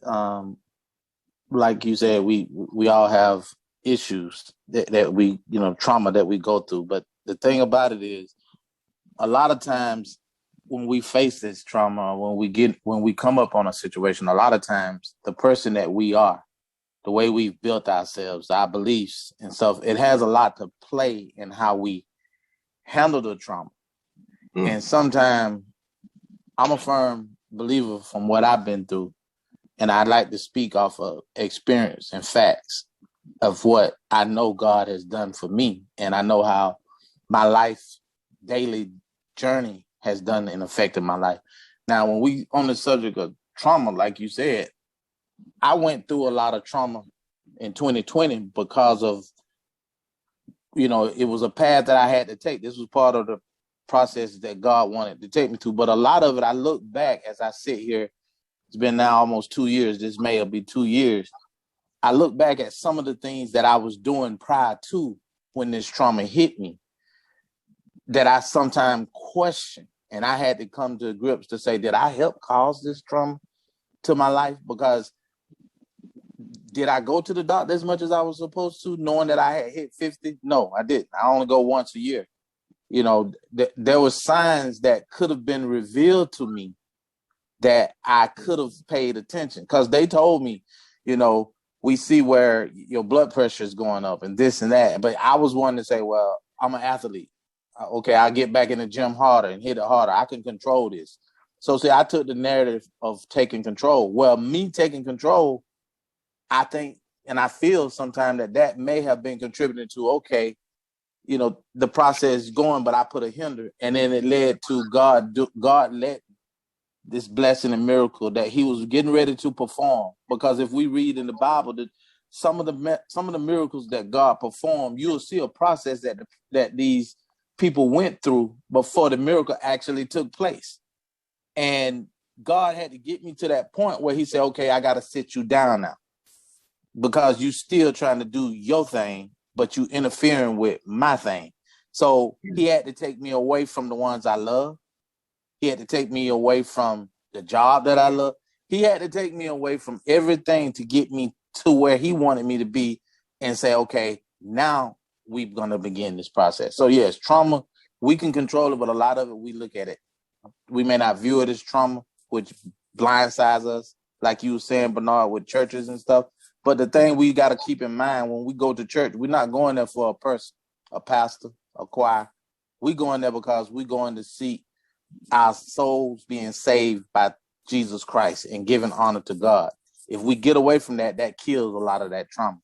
um, like you said, we all have issues that we, trauma that we go through. But the thing about it is, a lot of times when we face this trauma, when we come up on a situation, a lot of times the person that we are, the way we've built ourselves, our beliefs and stuff, it has a lot to play in how we handle the trauma. And sometimes I'm a firm believer from what I've been through, and I'd like to speak off of experience and facts of what I know God has done for me. And I know how my life daily journey has done and affected my life. Now, when we on the subject of trauma, like you said, I went through a lot of trauma in 2020 because of, it was a path that I had to take. This was part of the process that God wanted to take me to. But a lot of it, I look back as I sit here, it's been now almost 2 years. This May will be 2 years. I look back at some of the things that I was doing prior to when this trauma hit me that I sometimes question. And I had to come to grips to say, did I help cause this trauma to my life? Because did I go to the doctor as much as I was supposed to, knowing that I had hit 50? No, I didn't. I only go once a year. There were signs that could have been revealed to me that I could have paid attention, because they told me, we see where your blood pressure is going up and this and that. But I was one to say, well, I'm an athlete. Okay, I'll get back in the gym harder and hit it harder. I can control this. So see, I took the narrative of taking control. Well, me taking control, I think, and I feel sometimes that may have been contributing to, okay, the process is going, but I put a hinder. And then it led to God let this blessing and miracle that he was getting ready to perform. Because if we read in the Bible that some of the miracles that God performed, you'll see a process that these people went through before the miracle actually took place. And God had to get me to that point where he said, okay, I got to sit you down now, because you still trying to do your thing, but you interfering with my thing. So he had to take me away from the ones I love. He had to take me away from the job that I love. He had to take me away from everything to get me to where he wanted me to be and say, okay, now we're going to begin this process. So yes, trauma, we can control it, but a lot of it, we look at it. We may not view it as trauma, which blindsides us, like you were saying, Bernard, with churches and stuff. But the thing we got to keep in mind when we go to church, we're not going there for a person, a pastor, a choir. We're going there because we're going to see our souls being saved by Jesus Christ and giving honor to God. If we get away from that, that kills a lot of that trauma.